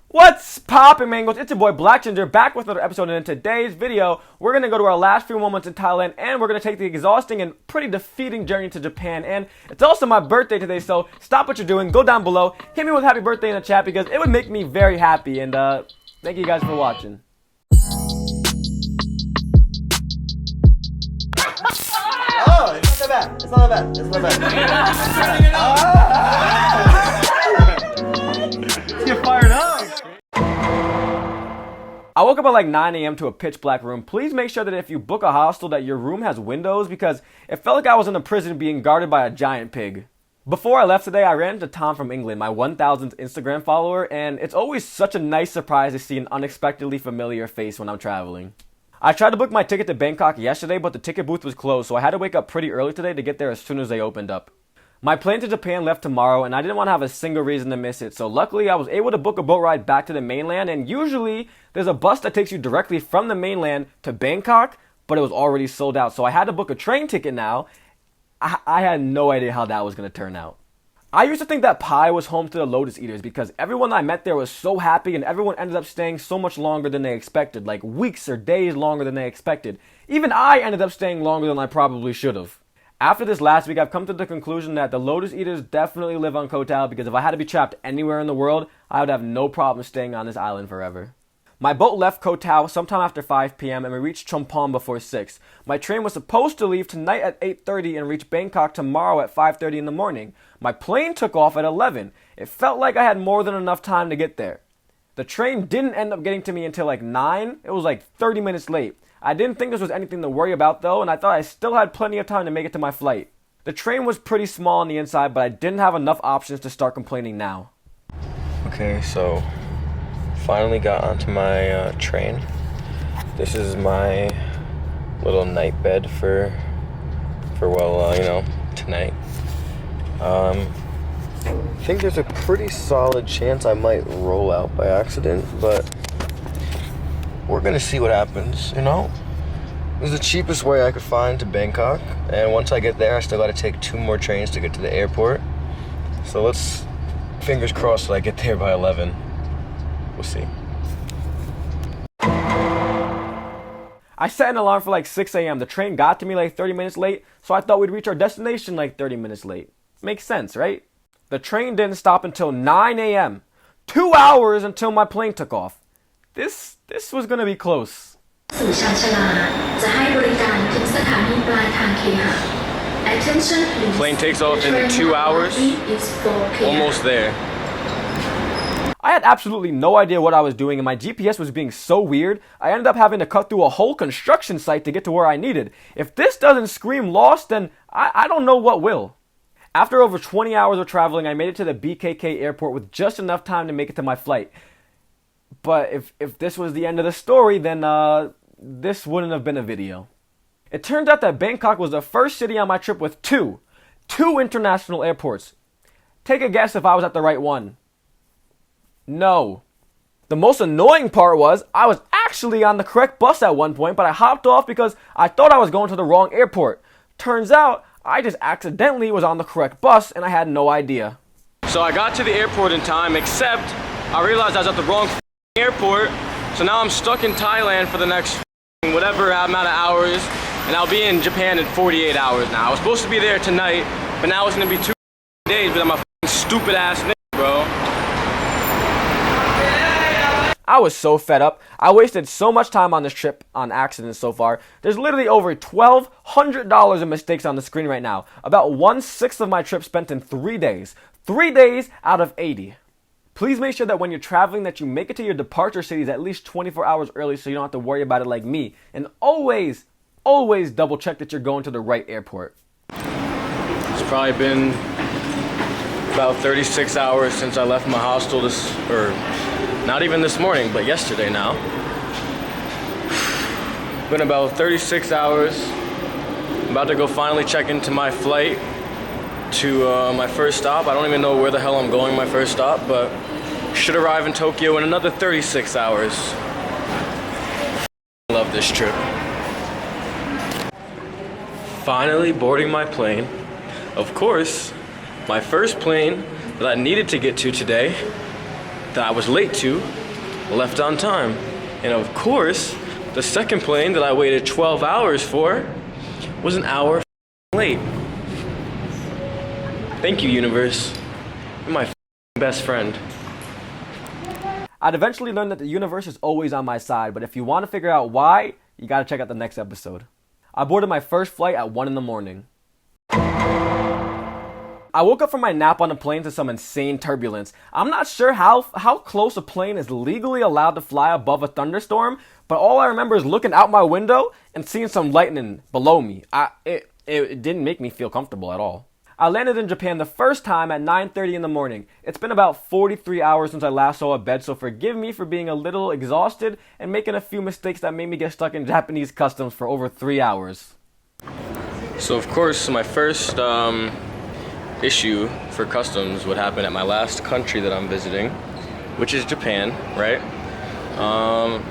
What's poppin', mangoes? It's your boy Black Ginger back with another episode, and in today's video, we're gonna go to our last few moments in Thailand, and we're gonna take the exhausting and pretty defeating journey to Japan. And it's also my birthday today, so stop what you're doing, go down below, hit me with happy birthday in the chat because it would make me very happy. And thank you guys for watching. Oh, it's not that bad. It's not that bad. It's not that bad. Get fired up. I woke up at like 9 a.m. to a pitch black room. Please make sure that if you book a hostel that your room has windows because it felt like I was in a prison being guarded by a giant pig. Before I left today, I ran into Tom from England, my 1000th Instagram follower, and it's always such a nice surprise to see an unexpectedly familiar face when I'm traveling. I tried to book my ticket to Bangkok yesterday, but the ticket booth was closed, so I had to wake up pretty early today to get there as soon as they opened up. My plane to Japan left tomorrow, and I didn't want to have a single reason to miss it, so luckily I was able to book a boat ride back to the mainland, and usually there's a bus that takes you directly from the mainland to Bangkok, but it was already sold out, so I had to book a train ticket now. I had no idea how that was going to turn out. I used to think that Pai was home to the Lotus Eaters because everyone I met there was so happy and everyone ended up staying so much longer than they expected, like weeks or days longer than they expected. Even I ended up staying longer than I probably should have. After this last week, I've come to the conclusion that the Lotus Eaters definitely live on Koh Tao because if I had to be trapped anywhere in the world, I would have no problem staying on this island forever. My boat left Koh Tao sometime after 5 p.m. and we reached Chompong before 6. My train was supposed to leave tonight at 8:30 and reach Bangkok tomorrow at 5:30 in the morning. My plane took off at 11. It felt like I had more than enough time to get there. The train didn't end up getting to me until like 9. It was like 30 minutes late. I didn't think this was anything to worry about though, and I thought I still had plenty of time to make it to my flight. The train was pretty small on the inside, but I didn't have enough options to start complaining now. Okay, so finally got onto my train. This is my little night bed for tonight. I think there's a pretty solid chance I might roll out by accident, but we're gonna see what happens, you know? This is the cheapest way I could find to Bangkok, and once I get there, I still gotta take 2 more trains to get to the airport. So let's, fingers crossed that I get there by 11. We'll see. I set an alarm for like 6 a.m. The train got to me like 30 minutes late, so I thought we'd reach our destination like 30 minutes late. Makes sense, right? The train didn't stop until 9 a.m. 2 hours until my plane took off. This was gonna be close. Plane takes off in 2 hours. Almost there. I had absolutely no idea what I was doing and my GPS was being so weird, I ended up having to cut through a whole construction site to get to where I needed. If this doesn't scream lost, then I don't know what will. After over 20 hours of traveling, I made it to the BKK airport with just enough time to make it to my flight. But if this was the end of the story, then this wouldn't have been a video. It turns out that Bangkok was the first city on my trip with two international airports. Take a guess if I was at the right one. No. The most annoying part was I was actually on the correct bus at one point, but I hopped off because I thought I was going to the wrong airport. Turns out I just accidentally was on the correct bus and I had no idea. So I got to the airport in time, except I realized I was at the wrong airport. So now I'm stuck in Thailand for the next whatever amount of hours, and I'll be in Japan in 48 hours now. I was supposed to be there tonight, but now it's gonna be 2 days, but I'm a stupid ass nigga, bro. I was so fed up. I wasted so much time on this trip on accidents so far. There's literally over $1,200 in mistakes on the screen right now. About 1/6 of my trip spent in 3 days. 3 days out of 80. Please make sure that when you're traveling that you make it to your departure cities at least 24 hours early so you don't have to worry about it like me. And always double check that you're going to the right airport. It's probably been about 36 hours since I left my hostel not even this morning, but yesterday now. Been about 36 hours. I'm about to go finally check into my flight to my first stop. I don't even know where the hell I'm going my first stop, but should arrive in Tokyo in another 36 hours. Love this trip. Finally boarding my plane. Of course, my first plane that I needed to get to today that I was late to left on time. And of course, the second plane that I waited 12 hours for was an hour late. Thank you, universe. You're my best friend. I'd eventually learn that the universe is always on my side, but if you want to figure out why, you gotta check out the next episode. I boarded my first flight at 1 in the morning. I woke up from my nap on the plane to some insane turbulence. I'm not sure how close a plane is legally allowed to fly above a thunderstorm, but all I remember is looking out my window and seeing some lightning below me. It didn't make me feel comfortable at all. I landed in Japan the first time at 9:30 in the morning. It's been about 43 hours since I last saw a bed, so forgive me for being a little exhausted and making a few mistakes that made me get stuck in Japanese customs for over 3 hours. So of course, my first issue for customs would happen at my last country that I'm visiting, which is Japan, right?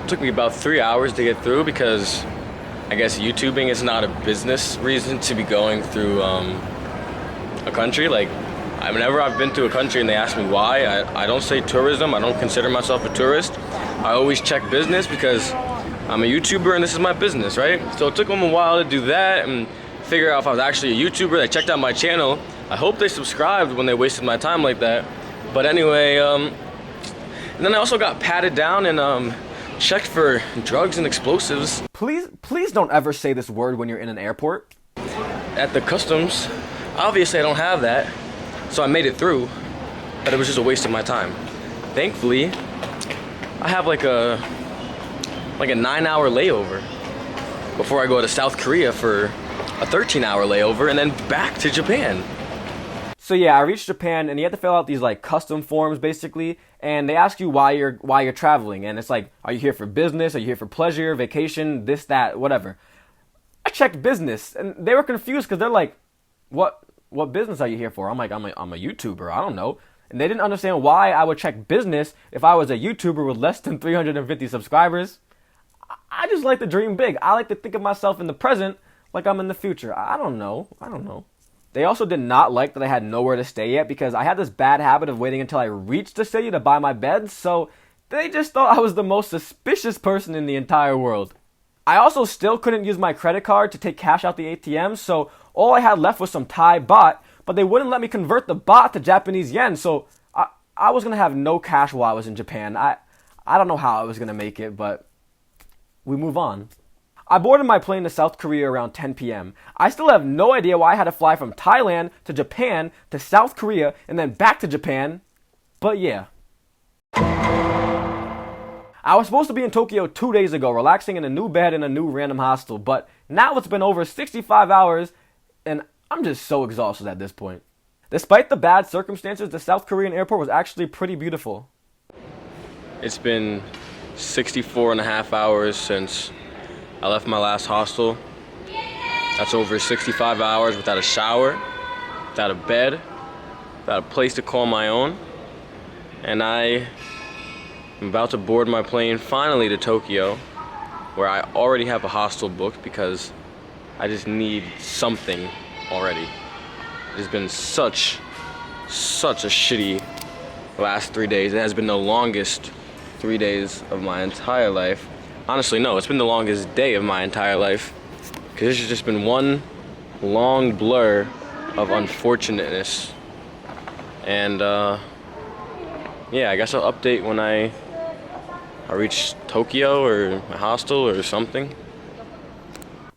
It took me about 3 hours to get through because I guess YouTubing is not a business reason to be going through a country. Like, whenever I've been to a country and they ask me why, I don't say tourism. I don't consider myself a tourist. I always check business because I'm a YouTuber and this is my business, right? So it took them a while to do that and figure out if I was actually a YouTuber. They checked out my channel. I hope they subscribed when they wasted my time like that. But anyway, and then I also got patted down and checked for drugs and explosives. Please don't ever say this word when you're in an airport. At the customs. Obviously I don't have that, so I made it through, but it was just a waste of my time. Thankfully, I have like a 9-hour layover before I go to South Korea for a 13-hour layover and then back to Japan. So yeah, I reached Japan and you have to fill out these like custom forms basically, and they ask you why you're traveling, and it's like, are you here for business? Are you here for pleasure, vacation, this, that, whatever. I checked business and they were confused because they're like, what business are you here for? I'm like, I'm a YouTuber, I don't know. And they didn't understand why I would check business if I was a YouTuber with less than 350 subscribers. I just like to dream big. I like to think of myself in the present like I'm in the future. I don't know. They also did not like that I had nowhere to stay yet because I had this bad habit of waiting until I reached the city to buy my bed, so they just thought I was the most suspicious person in the entire world. I also still couldn't use my credit card to take cash out the ATM, so all I had left was some Thai baht, but they wouldn't let me convert the baht to Japanese yen, so I was going to have no cash while I was in Japan. I don't know how I was going to make it, but we move on. I boarded my plane to South Korea around 10 p.m. I still have no idea why I had to fly from Thailand to Japan to South Korea and then back to Japan, but yeah. I was supposed to be in Tokyo 2 days ago, relaxing in a new bed in a new random hostel, but now it's been over 65 hours and I'm just so exhausted at this point. Despite the bad circumstances, the South Korean airport was actually pretty beautiful. It's been 64 and a half hours since I left my last hostel. That's over 65 hours without a shower, without a bed, without a place to call my own. And I am about to board my plane finally to Tokyo, where I already have a hostel booked because I just need something already. It has been such a shitty last 3 days. It has been the longest 3 days of my entire life. Honestly, no, it's been the longest day of my entire life because this has just been one long blur of unfortunateness. And yeah, I guess I'll update when I reach Tokyo or my hostel or something.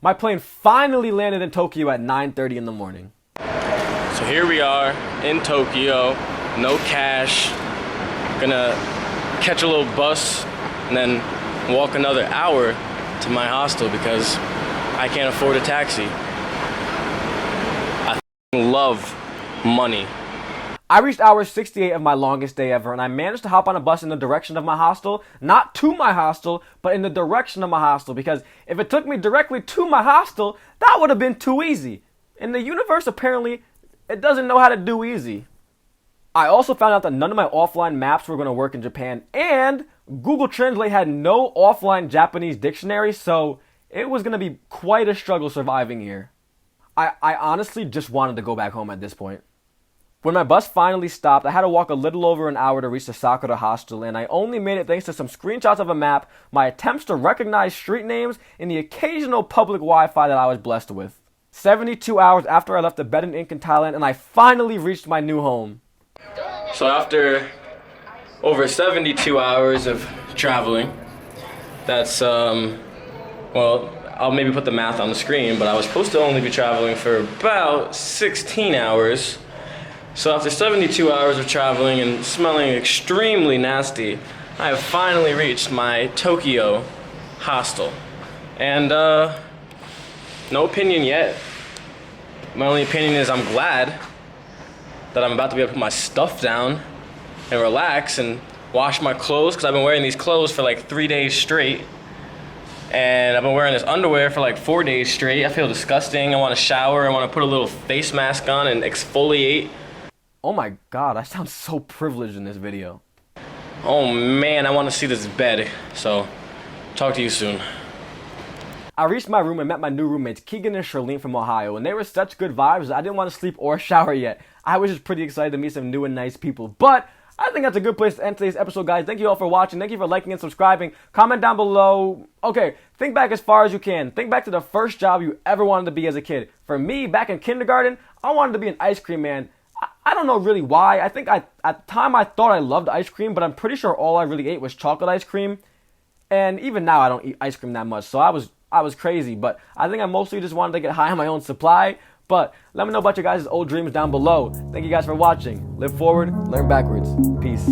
My plane finally landed in Tokyo at 9:30 in the morning. So here we are in Tokyo, no cash, gonna catch a little bus and then walk another hour to my hostel because I can't afford a taxi. I love money. I reached hour 68 of my longest day ever, and I managed to hop on a bus in the direction of my hostel, not to my hostel, but in the direction of my hostel, because if it took me directly to my hostel, that would have been too easy. And the universe, apparently, it doesn't know how to do easy. I also found out that none of my offline maps were going to work in Japan, and Google Translate had no offline Japanese dictionary, so it was going to be quite a struggle surviving here. I honestly just wanted to go back home at this point. When my bus finally stopped, I had to walk a little over an hour to reach the Sakura hostel, and I only made it thanks to some screenshots of a map, my attempts to recognize street names, and the occasional public Wi-Fi that I was blessed with. 72 hours after I left the bed and ink in Thailand, and I finally reached my new home. So after over 72 hours of traveling, that's, well, I'll maybe put the math on the screen, but I was supposed to only be traveling for about 16 hours. So after 72 hours of traveling and smelling extremely nasty, I have finally reached my Tokyo hostel. And no opinion yet. My only opinion is I'm glad that I'm about to be able to put my stuff down and relax and wash my clothes, because I've been wearing these clothes for like 3 days straight. And I've been wearing this underwear for like 4 days straight. I feel disgusting. I want to shower. I want to put a little face mask on and exfoliate. Oh my god, I sound so privileged in this video. Oh man, I want to see this bed. So, talk to you soon. I reached my room and met my new roommates, Keegan and Charlene from Ohio, and they were such good vibes that I didn't want to sleep or shower yet. I was just pretty excited to meet some new and nice people. But I think that's a good place to end today's episode, guys. Thank you all for watching. Thank you for liking and subscribing. Comment down below. Okay, think back as far as you can. Think back to the first job you ever wanted to be as a kid. For me, back in kindergarten, I wanted to be an ice cream man. I don't know really why. I think at the time I thought I loved ice cream, but I'm pretty sure all I really ate was chocolate ice cream. And even now I don't eat ice cream that much, so I was crazy. But I think I mostly just wanted to get high on my own supply. But let me know about your guys' old dreams down below. Thank you guys for watching. Live forward, learn backwards. Peace.